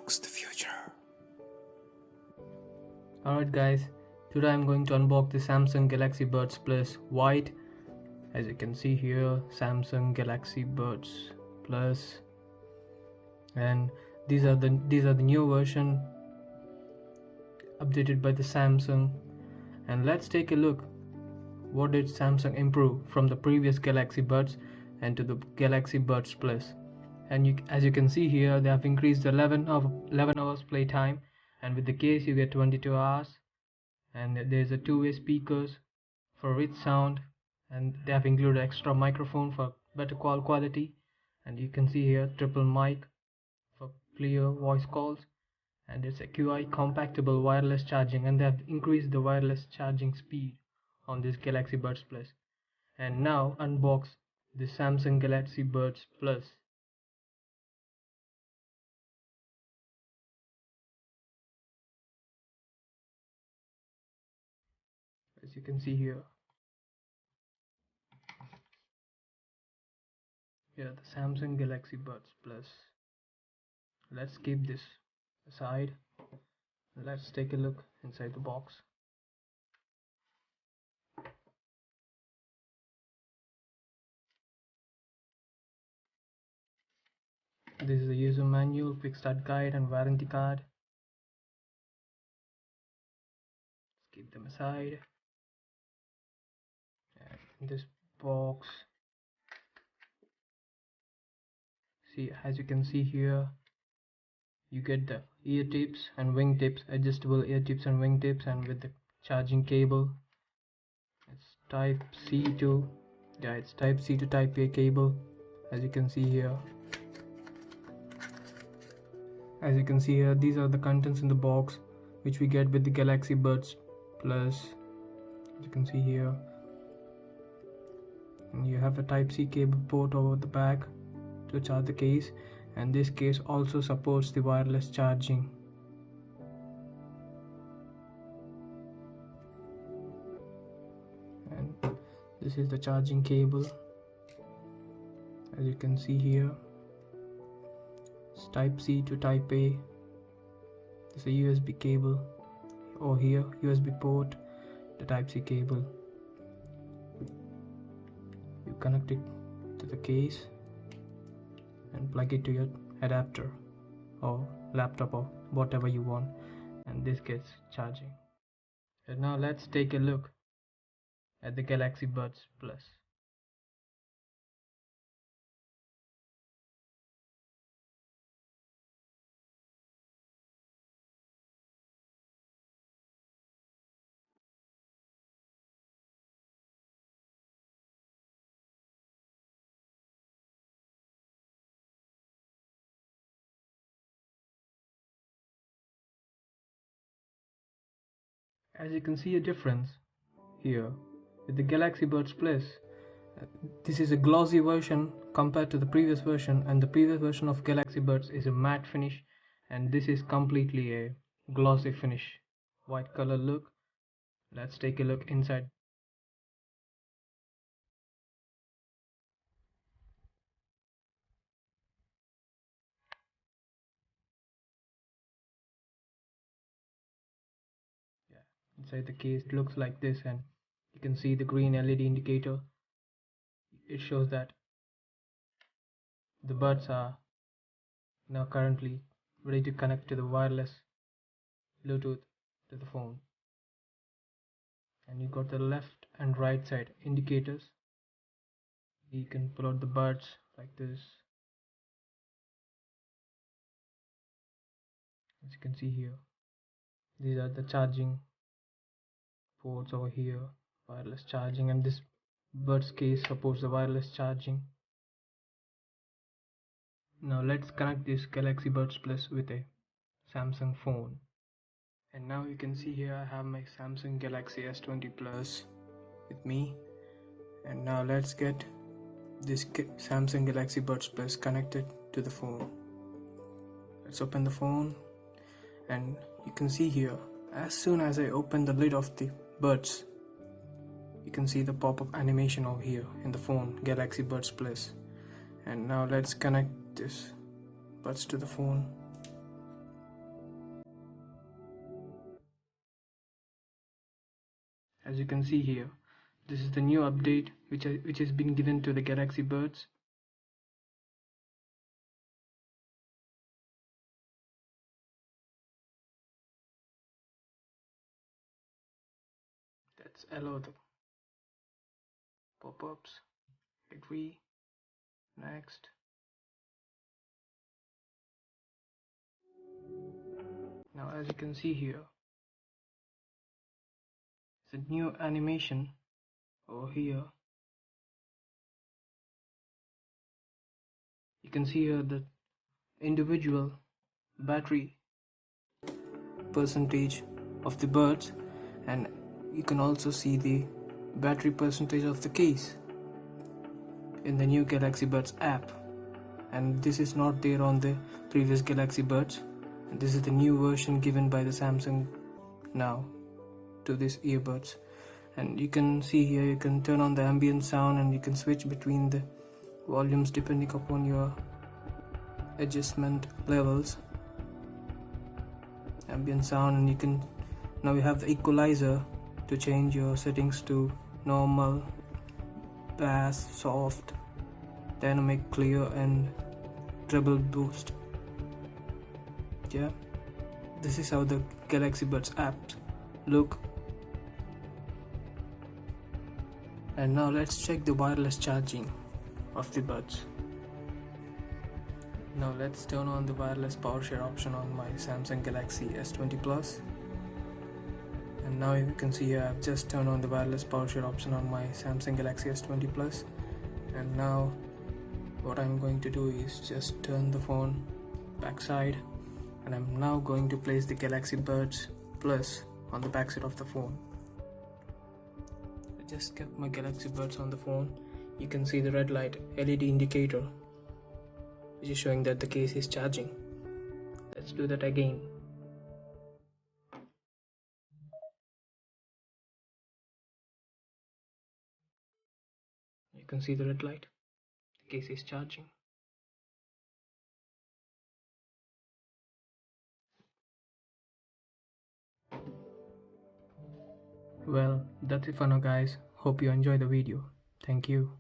unbox the future. Alright guys, today I'm going to unbox the Samsung Galaxy Buds Plus White. As you can see here, Samsung Galaxy Buds Plus, and these are the new version updated by the Samsung. And let's take a look. What did Samsung improve from the previous Galaxy Buds and to the Galaxy Buds Plus? And as you can see here, they have increased 11 hours playtime, and with the case you get 22 hours. And there's a two-way speakers for rich sound, and they have included extra microphone for better call quality. And you can see here triple mic for clear voice calls, and it's a QI compatible wireless charging, and they have increased the wireless charging speed on this Galaxy Buds Plus. And now unbox the Samsung Galaxy Buds Plus. As you can see here, the Samsung Galaxy Buds Plus. Let's keep this aside. Let's take a look inside the box. This is a user manual, quick start guide, and warranty card. Let's keep them aside. And in this box, see, as you can see here, you get the ear tips and wing tips, adjustable ear tips and wing tips, and with the charging cable. It's type C to type A cable, as you can see here. As you can see here, these are the contents in the box which we get with the Galaxy Buds Plus. As you can see here, and you have a type C cable port over the back to charge the case, and this case also supports the wireless charging. And this is the charging cable, as you can see here. It's type C to type A. There's a USB cable, or here USB port, the type C cable. You connect it to the case and plug it to your adapter or laptop or whatever you want, and this gets charging. And now let's take a look at the Galaxy Buds Plus. As you can see a difference here with the Galaxy Buds Plus, this is a glossy version compared to the previous version, and the previous version of Galaxy Buds is a matte finish, and this is completely a glossy finish, white color look. Let's take a look inside. Inside the case it looks like this, and you can see the green LED indicator. It shows that the buds are now currently ready to connect to the wireless Bluetooth to the phone. And you got the left and right side indicators. You can pull out the buds like this. As you can see here, these are the charging ports over here, wireless charging, and this buds case supports the wireless charging. Now let's connect this Galaxy Buds Plus with a Samsung phone. And now you can see here I have my Samsung Galaxy S20 Plus with me. And now let's get this Samsung Galaxy Buds Plus connected to the phone. Let's open the phone, and you can see here, as soon as I open the lid of the buds, you can see the pop-up animation over here in the phone, Galaxy Buds Plus. And now let's connect this buds to the phone. as you can see here. This is the new update which has been given to the Galaxy Buds. Let's allow the pop-ups. Agree. Next. Now as you can see here, it's a new animation over here. You can see here the individual battery percentage of the buds, and you can also see the battery percentage of the case in the new Galaxy Buds app, and this is not there on the previous Galaxy Buds, and this is the new version given by the Samsung now to these earbuds. And you can see here, you can turn on the ambient sound and you can switch between the volumes depending upon your adjustment levels. Ambient sound, and you can now you have the equalizer to change your settings to normal, bass, soft, dynamic, clear, and treble boost. Yeah, this is how the Galaxy Buds apps look. And now let's check the wireless charging of the buds. Now let's turn on the wireless power share option on my Samsung Galaxy S20 Plus. And now you can see here I've just turned on the wireless power share option on my Samsung Galaxy S20 Plus. And now what I'm going to do is just turn the phone backside, and I'm now going to place the Galaxy Buds Plus on the backside of the phone. I just kept my Galaxy Buds on the phone. You can see the red light LED indicator which is showing that the case is charging. Let's do that again. You can see the red light. The case is charging. Well, that's it for now guys. Hope you enjoy the video. Thank you.